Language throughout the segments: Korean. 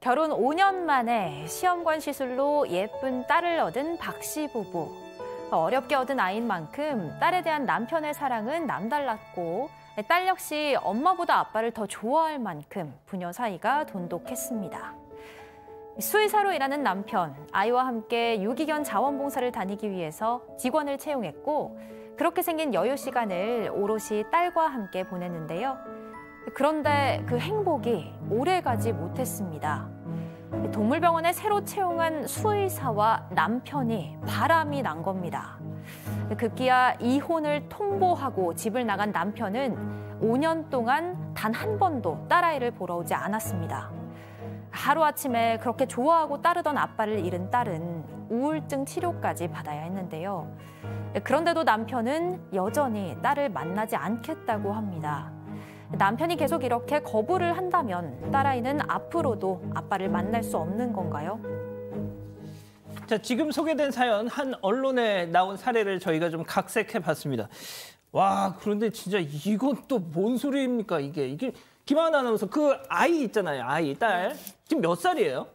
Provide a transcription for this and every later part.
결혼 5년 만에 시험관 시술로 예쁜 딸을 얻은 박 씨 부부. 어렵게 얻은 아이인 만큼 딸에 대한 남편의 사랑은 남달랐고 딸 역시 엄마보다 아빠를 더 좋아할 만큼 부녀 사이가 돈독했습니다. 수의사로 일하는 남편, 아이와 함께 유기견 자원봉사를 다니기 위해서 직원을 채용했고 그렇게 생긴 여유 시간을 오롯이 딸과 함께 보냈는데요. 그런데 그 행복이 오래가지 못했습니다. 동물병원에 새로 채용한 수의사와 남편이 바람이 난 겁니다. 급기야 이혼을 통보하고 집을 나간 남편은 5년 동안 단 한 번도 딸아이를 보러 오지 않았습니다. 하루아침에 그렇게 좋아하고 따르던 아빠를 잃은 딸은 우울증 치료까지 받아야 했는데요. 그런데도 남편은 여전히 딸을 만나지 않겠다고 합니다. 남편이 계속 이렇게 거부를 한다면 딸아이는 앞으로도 아빠를 만날 수 없는 건가요? 자, 지금 소개된 사연 한 언론에 나온 사례를 저희가 좀 각색해봤습니다. 와, 그런데 진짜 이건 또 뭔 소리입니까? 이게 김하은 아나운서 그 아이 있잖아요. 아이, 딸. 지금 몇 살이에요?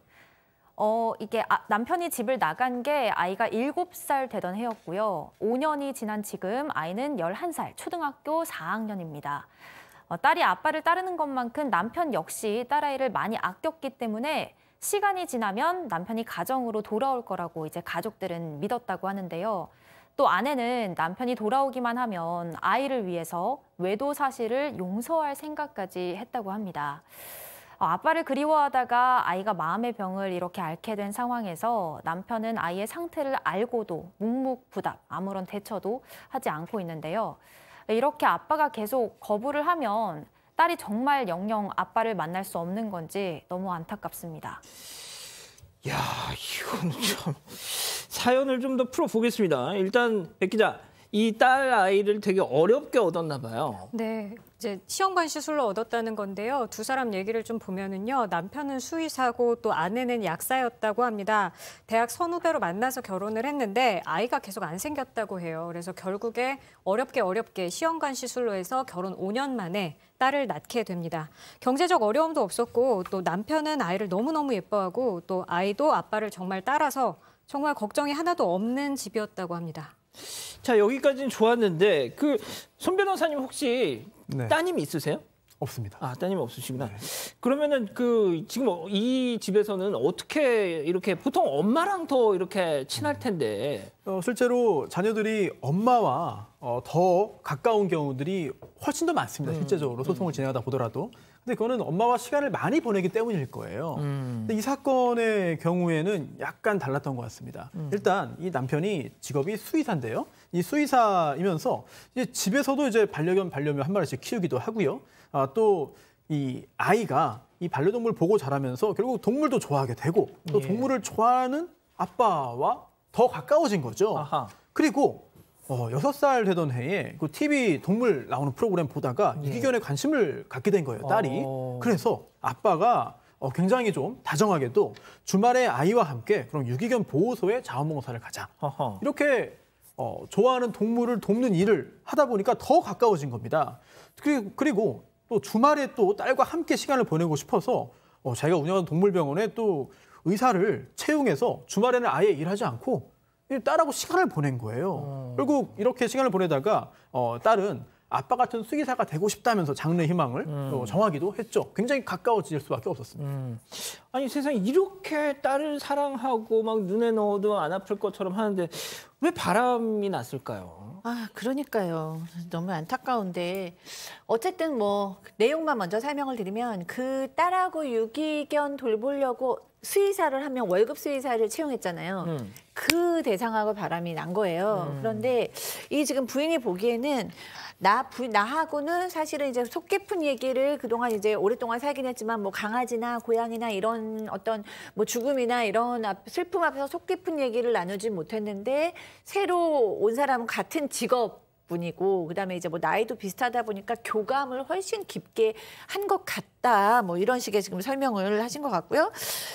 이게 남편이 집을 나간 게 아이가 7살 되던 해였고요. 5년이 지난 지금 아이는 11살, 초등학교 4학년입니다. 딸이 아빠를 따르는 것만큼 남편 역시 딸아이를 많이 아꼈기 때문에 시간이 지나면 남편이 가정으로 돌아올 거라고 이제 가족들은 믿었다고 하는데요. 또 아내는 남편이 돌아오기만 하면 아이를 위해서 외도 사실을 용서할 생각까지 했다고 합니다. 아빠를 그리워하다가 아이가 마음의 병을 이렇게 앓게 된 상황에서 남편은 아이의 상태를 알고도 묵묵부답 아무런 대처도 하지 않고 있는데요. 이렇게 아빠가 계속 거부를 하면 딸이 정말 영영 아빠를 만날 수 없는 건지 너무 안타깝습니다. 야, 이건 참 사연을 좀 더 풀어보겠습니다. 일단 백 기자, 이 딸 아이를 되게 어렵게 얻었나 봐요. 네, 이제 시험관 시술로 얻었다는 건데요. 두 사람 얘기를 좀 보면은요, 남편은 수의사고 또 아내는 약사였다고 합니다. 대학 선후배로 만나서 결혼을 했는데 아이가 계속 안 생겼다고 해요. 그래서 결국에 어렵게 시험관 시술로 해서 결혼 5년 만에 딸을 낳게 됩니다. 경제적 어려움도 없었고 또 남편은 아이를 너무너무 예뻐하고 또 아이도 아빠를 정말 따라서 정말 걱정이 하나도 없는 집이었다고 합니다. 자, 여기까지는 좋았는데 손 변호사님 혹시 네. 따님 있으세요? 없습니다. 아, 따님 없으시구나. 네. 그러면은 지금 이 집에서는 어떻게 이렇게 보통 엄마랑 더 이렇게 친할 텐데. 실제로 자녀들이 엄마와 더 가까운 경우들이 훨씬 더 많습니다. 실제적으로 소송을 진행하다 보더라도. 근데 그거는 엄마와 시간을 많이 보내기 때문일 거예요. 근데 이 사건의 경우에는 약간 달랐던 것 같습니다. 일단 이 남편이 직업이 수의사인데요. 이 수의사이면서 이제 집에서도 이제 반려견, 반려묘 한 마리씩 키우기도 하고요. 또 이 아이가 이 반려동물 보고 자라면서 결국 동물도 좋아하게 되고 또 동물을 좋아하는 아빠와 더 가까워진 거죠. 아하. 그리고 6살 되던 해에 그 TV 동물 나오는 프로그램 보다가 유기견에 관심을 갖게 된 거예요, 딸이. 그래서 아빠가 굉장히 좀 다정하게도 주말에 아이와 함께 그런 유기견 보호소에 자원봉사를 가자. 아하. 이렇게 좋아하는 동물을 돕는 일을 하다 보니까 더 가까워진 겁니다. 그리고 또 주말에 또 딸과 함께 시간을 보내고 싶어서 자기가 운영하는 동물병원에 또 의사를 채용해서 주말에는 아예 일하지 않고 딸하고 시간을 보낸 거예요. 결국 이렇게 시간을 보내다가 딸은 아빠 같은 수의사가 되고 싶다면서 장래 희망을 정하기도 했죠. 굉장히 가까워질 수밖에 없었습니다. 아니, 세상에 이렇게 딸을 사랑하고 막 눈에 넣어도 안 아플 것처럼 하는데 왜 바람이 났을까요? 아, 그러니까요. 너무 안타까운데 어쨌든 뭐 내용만 먼저 설명을 드리면 그 딸하고 유기견 돌보려고 수의사를 하면 월급 수의사를 채용했잖아요. 그 대상하고 바람이 난 거예요. 그런데 이 지금 부인이 보기에는 나하고는 사실은 이제 속 깊은 얘기를 그동안 이제 오랫동안 살긴 했지만 뭐 강아지나 고양이나 이런 어떤 뭐 죽음이나 이런 슬픔 앞에서 속 깊은 얘기를 나누지 못했는데 새로 온 사람은 같은 직업 분이고 그다음에 이제 뭐 나이도 비슷하다 보니까 교감을 훨씬 깊게 한 것 같다. 뭐 이런 식의 지금 설명을 하신 것 같고요.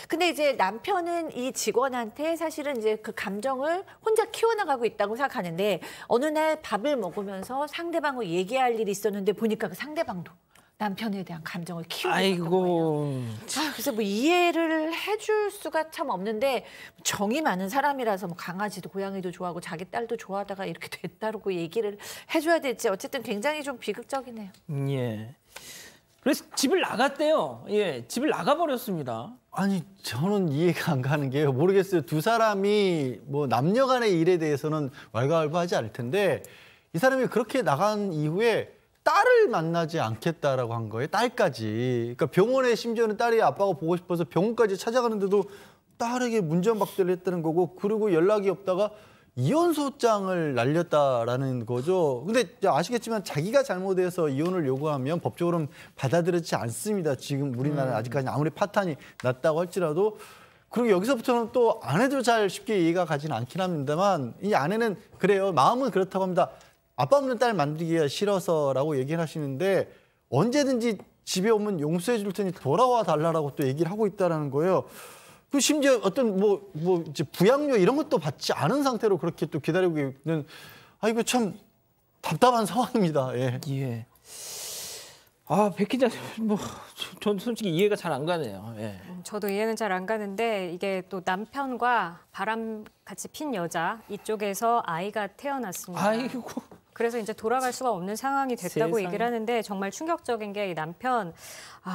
근데 이제 남편은 이 직원한테 사실은 이제 그 감정을 혼자 키워나가고 있다고 생각하는데 어느 날 밥을 먹으면서 상대방과 얘기할 일이 있었는데 보니까 그 상대방도 남편에 대한 감정을 키우고 있었던 거예요. 아이고. 그래서 뭐 이해를 해줄 수가 참 없는데 정이 많은 사람이라서 뭐 강아지도 고양이도 좋아하고 자기 딸도 좋아하다가 이렇게 됐다고 얘기를 해줘야 될지 어쨌든 굉장히 좀 비극적이네요. 예. 그래서 집을 나갔대요. 예, 집을 나가버렸습니다. 아니 저는 이해가 안 가는 게요. 모르겠어요. 두 사람이 뭐 남녀간의 일에 대해서는 왈가왈부하지 않을 텐데 이 사람이 그렇게 나간 이후에 딸을 만나지 않겠다라고 한 거예요. 딸까지. 그러니까 병원에 심지어는 딸이 아빠가 보고 싶어서 병원까지 찾아가는데도 딸에게 문전박대를 했다는 거고 그리고 연락이 없다가 이혼소장을 날렸다라는 거죠. 근데 아시겠지만 자기가 잘못해서 이혼을 요구하면 법적으로는 받아들여지지 않습니다. 지금 우리나라는 아직까지 아무리 파탄이 났다고 할지라도 그리고 여기서부터는 또 아내도 잘 쉽게 이해가 가지는 않긴 합니다만 이 아내는 그래요. 마음은 그렇다고 합니다. 아빠 없는 딸 만들기가 싫어서라고 얘기를 하시는데 언제든지 집에 오면 용서해 줄 테니 돌아와 달라라고 또 얘기를 하고 있다라는 거예요. 그 심지어 어떤 이제 부양료 이런 것도 받지 않은 상태로 그렇게 또 기다리고 있는 이거 참 답답한 상황입니다. 예. 예. 백 기자님, 전 솔직히 이해가 잘 안 가네요. 예. 저도 이해는 잘 안 가는데 이게 또 남편과 바람 같이 핀 여자 이쪽에서 아이가 태어났습니다. 아이고. 그래서 이제 돌아갈 수가 없는 상황이 됐다고 세상에. 얘기를 하는데 정말 충격적인 게 이 남편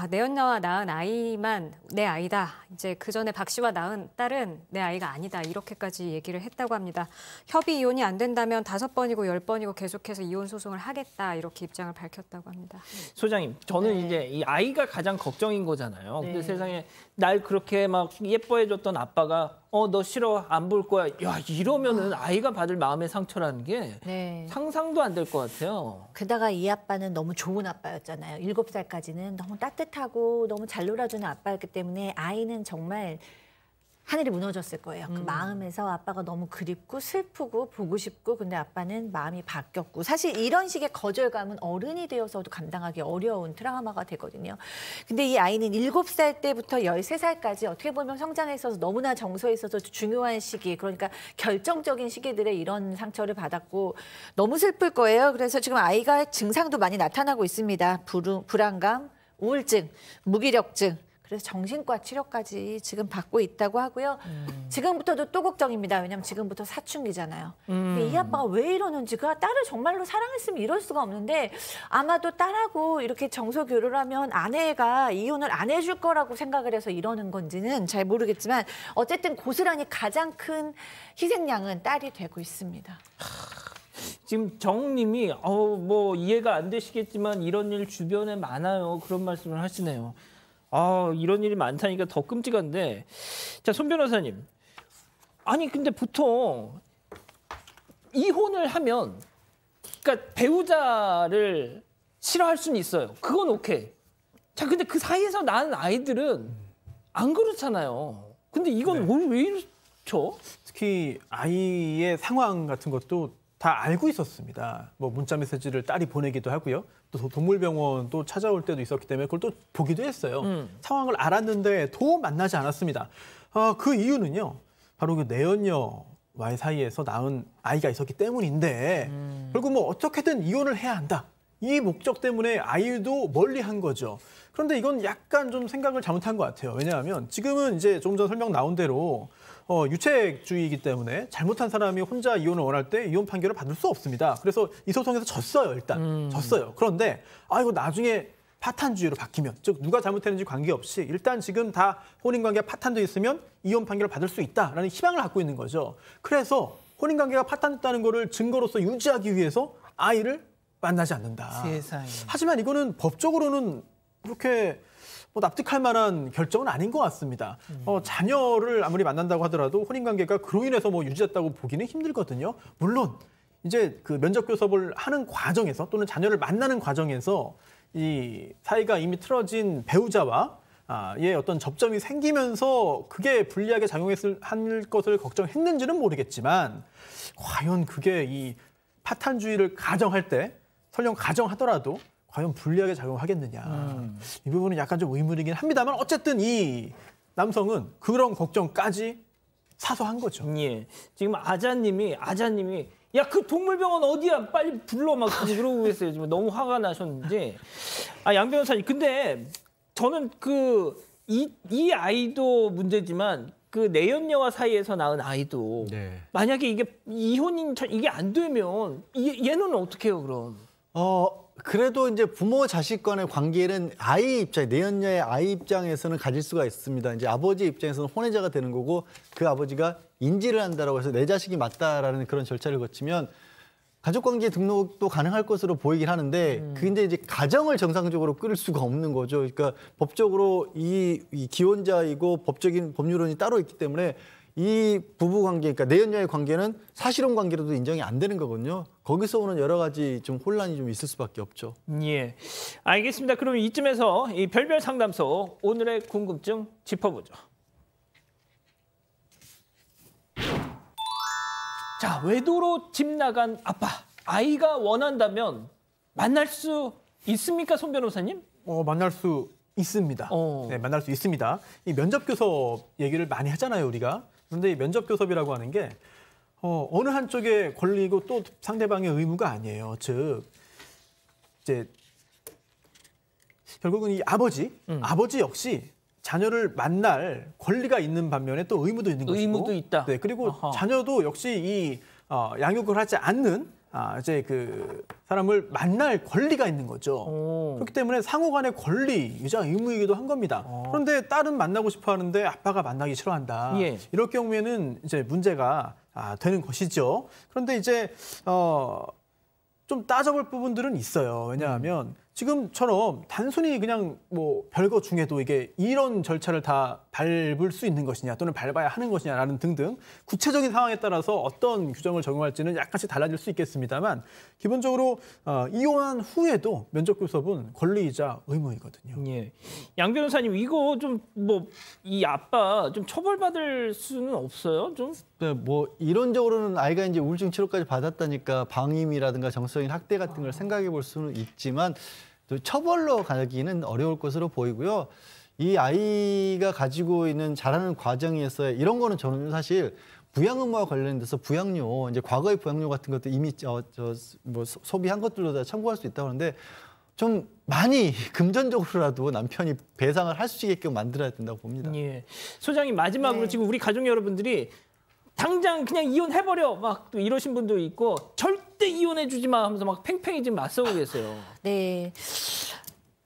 내연녀와 낳은 아이만 내 아이다. 이제 그 전에 박 씨와 낳은 딸은 내 아이가 아니다. 이렇게까지 얘기를 했다고 합니다. 협의 이혼이 안 된다면 5번이고 10번이고 계속해서 이혼 소송을 하겠다. 이렇게 입장을 밝혔다고 합니다. 소장님, 저는 네. 이제 이 아이가 가장 걱정인 거잖아요. 근데 네. 세상에 날 그렇게 막 예뻐해줬던 아빠가 너 싫어 안 볼 거야. 야 이러면은 아이가 받을 마음의 상처라는 게 네. 상상도 안 될 것 같아요. 게다가 이 아빠는 너무 좋은 아빠였잖아요. 7살까지는 너무 따뜻하고 너무 잘 놀아주는 아빠였기 때문에 아이는 정말 하늘이 무너졌을 거예요. 그 마음에서 아빠가 너무 그립고 슬프고 보고 싶고 근데 아빠는 마음이 바뀌었고 사실 이런 식의 거절감은 어른이 되어서도 감당하기 어려운 트라우마가 되거든요. 근데 이 아이는 7살 때부터 13살까지 어떻게 보면 성장에 있어서 너무나 정서에 있어서 중요한 시기 그러니까 결정적인 시기들에 이런 상처를 받았고 너무 슬플 거예요. 그래서 지금 아이가 증상도 많이 나타나고 있습니다. 불안감, 우울증, 무기력증 그래서 정신과 치료까지 지금 받고 있다고 하고요. 지금부터도 또 걱정입니다. 왜냐하면 지금부터 사춘기잖아요. 이 아빠가 왜 이러는지 그 딸을 정말로 사랑했으면 이럴 수가 없는데 아마도 딸하고 이렇게 정서 교류를 하면 아내가 이혼을 안 해줄 거라고 생각을 해서 이러는 건지는 잘 모르겠지만 어쨌든 고스란히 가장 큰 희생양은 딸이 되고 있습니다. 지금 정님이 이해가 안 되시겠지만 이런 일 주변에 많아요. 그런 말씀을 하시네요. 이런 일이 많다니까 더 끔찍한데. 자, 손 변호사님. 아니, 근데 보통 이혼을 하면, 그러니까 배우자를 싫어할 수는 있어요. 그건 오케이. 자, 근데 그 사이에서 낳은 아이들은 안 그렇잖아요. 근데 이건 왜 이렇죠? 특히 아이의 상황 같은 것도 다 알고 있었습니다. 문자 메시지를 딸이 보내기도 하고요. 또 동물병원 또 찾아올 때도 있었기 때문에 그걸 또 보기도 했어요. 상황을 알았는데 도 만나지 않았습니다. 그 이유는요. 바로 그 내연녀와의 사이에서 낳은 아이가 있었기 때문인데 결국 어떻게든 이혼을 해야 한다. 이 목적 때문에 아이도 멀리한 거죠. 그런데 이건 약간 좀 생각을 잘못한 것 같아요. 왜냐하면 지금은 이제 조금 전 설명 나온 대로 유책주의이기 때문에 잘못한 사람이 혼자 이혼을 원할 때 이혼 판결을 받을 수 없습니다. 그래서 이 소송에서 졌어요, 일단. 졌어요. 그런데 이거 나중에 파탄주의로 바뀌면, 즉 누가 잘못했는지 관계없이 일단 지금 다 혼인관계가 파탄돼 있으면 이혼 판결을 받을 수 있다라는 희망을 갖고 있는 거죠. 그래서 혼인관계가 파탄됐다는 거를 증거로서 유지하기 위해서 아이를 만나지 않는다. 세상에. 하지만 이거는 법적으로는 그렇게 납득할 만한 결정은 아닌 것 같습니다. 자녀를 아무리 만난다고 하더라도 혼인관계가 그로 인해서 유지됐다고 보기는 힘들거든요. 물론 이제 그 면접 교섭을 하는 과정에서 또는 자녀를 만나는 과정에서 이 사이가 이미 틀어진 배우자와 의 어떤 접점이 생기면서 그게 불리하게 작용했을 할 것을 걱정했는지는 모르겠지만 과연 그게 이 파탄주의를 가정할 때 설령 가정하더라도 과연 불리하게 작용하겠느냐. 이 부분은 약간 좀 의문이긴 합니다만 어쨌든 이 남성은 그런 걱정까지 사소한 거죠. 예. 지금 아자님이 야, 그 동물병원 어디야? 빨리 불러 막 그러고 계세요. 지금 너무 화가 나셨는지. 아, 양 변호사님, 근데 저는 이 아이도 문제지만 그 내연녀와 사이에서 낳은 아이도 네. 만약에 이게 이혼인 이게 안 되면 얘는 어떻게 해요, 그럼? 그래도 이제 부모 자식 간의 관계는 아이 입장, 내연녀의 아이 입장에서는 가질 수가 있습니다. 이제 아버지 입장에서는 혼외자가 되는 거고 그 아버지가 인지를 한다라고 해서 내 자식이 맞다라는 그런 절차를 거치면 가족관계 등록도 가능할 것으로 보이긴 하는데 근데 이제 가정을 정상적으로 끌 수가 없는 거죠. 그러니까 법적으로 이 기혼자이고 법적인 법률론이 따로 있기 때문에 이 부부 관계, 그러니까 내연녀의 관계는 사실혼 관계로도 인정이 안 되는 거거든요. 거기서 오는 여러 가지 좀 혼란이 좀 있을 수밖에 없죠. 예, 알겠습니다. 그럼 이쯤에서 이 별별 상담소 오늘의 궁금증 짚어보죠. 자, 외도로 집 나간 아빠, 아이가 원한다면 만날 수 있습니까, 손 변호사님? 만날 수 있습니다. 네, 만날 수 있습니다. 이 면접 교섭 얘기를 많이 하잖아요, 우리가. 그런데 이 면접 교섭이라고 하는 게 어느 한쪽에 권리고 또 상대방의 의무가 아니에요. 즉 이제 결국은 이 아버지 역시 자녀를 만날 권리가 있는 반면에 또 의무도 있는 것이고, 의무도 있다. 네, 그리고 아하. 자녀도 역시 이 양육을 하지 않는 이제 그 사람을 만날 권리가 있는 거죠. 그렇기 때문에 상호간의 권리, 유자 의무이기도 한 겁니다. 그런데 딸은 만나고 싶어 하는데 아빠가 만나기 싫어한다. 예. 이럴 경우에는 이제 문제가 되는 것이죠. 그런데 이제 좀 따져볼 부분들은 있어요. 왜냐하면 지금처럼 단순히 그냥 뭐 별거 중에도 이게 이런 절차를 다 밟을 수 있는 것이냐 또는 밟아야 하는 것이냐라는 등등 구체적인 상황에 따라서 어떤 규정을 적용할지는 약간씩 달라질 수 있겠습니다만 기본적으로 이혼한 후에도 면접교섭은 권리이자 의무이거든요. 예, 양 변호사님 이거 좀 뭐 이 아빠 좀 처벌받을 수는 없어요? 좀? 네, 뭐 이론적으로는 아이가 이제 우울증 치료까지 받았다니까 방임이라든가 정서적인 학대 같은 걸 생각해 볼 수는 있지만 또 처벌로 가기는 어려울 것으로 보이고요. 이 아이가 가지고 있는 자라는 과정에서 이런 거는 저는 사실 부양 의무와 관련돼서 부양료, 이제 과거의 부양료 같은 것도 이미 뭐 소비한 것들로 다 청구할 수 있다고 하는데 좀 많이 금전적으로라도 남편이 배상을 할 수 있게끔 만들어야 된다고 봅니다. 예. 소장님 마지막으로 네. 지금 우리 가족 여러분들이 당장 그냥 이혼해버려 막 또 이러신 분도 있고 절대 이혼해주지 마 하면서 막 팽팽히 지금 맞서고 계세요. 네.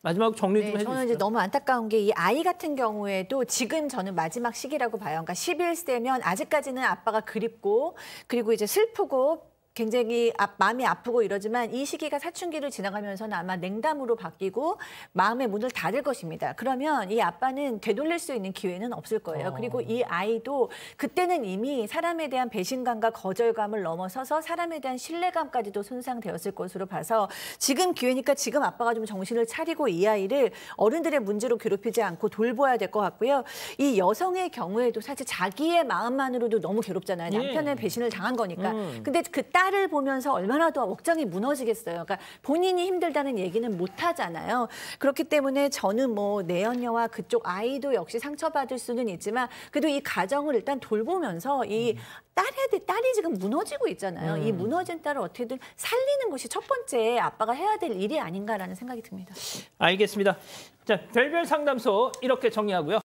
마지막 정리 좀 네, 해주시죠. 저는 이제 너무 안타까운 게 이 아이 같은 경우에도 지금 저는 마지막 시기라고 봐요. 그러니까 11세면 아직까지는 아빠가 그립고 그리고 이제 슬프고 굉장히 마음이 아프고 이러지만 이 시기가 사춘기를 지나가면서는 아마 냉담으로 바뀌고 마음의 문을 닫을 것입니다. 그러면 이 아빠는 되돌릴 수 있는 기회는 없을 거예요. 그리고 이 아이도 그때는 이미 사람에 대한 배신감과 거절감을 넘어서서 사람에 대한 신뢰감까지도 손상되었을 것으로 봐서 지금 기회니까 지금 아빠가 좀 정신을 차리고 이 아이를 어른들의 문제로 괴롭히지 않고 돌봐야 될 것 같고요. 이 여성의 경우에도 사실 자기의 마음만으로도 너무 괴롭잖아요. 남편의 배신을 당한 거니까. 근데 그 딸을 보면서 얼마나 더 억장이 무너지겠어요. 그러니까 본인이 힘들다는 얘기는 못 하잖아요. 그렇기 때문에 저는 뭐 내연녀와 그쪽 아이도 역시 상처받을 수는 있지만 그래도 이 가정을 일단 돌보면서 이 딸이 지금 무너지고 있잖아요. 이 무너진 딸을 어떻게든 살리는 것이 첫 번째 아빠가 해야 될 일이 아닌가라는 생각이 듭니다. 알겠습니다. 자, 별별 상담소 이렇게 정리하고요.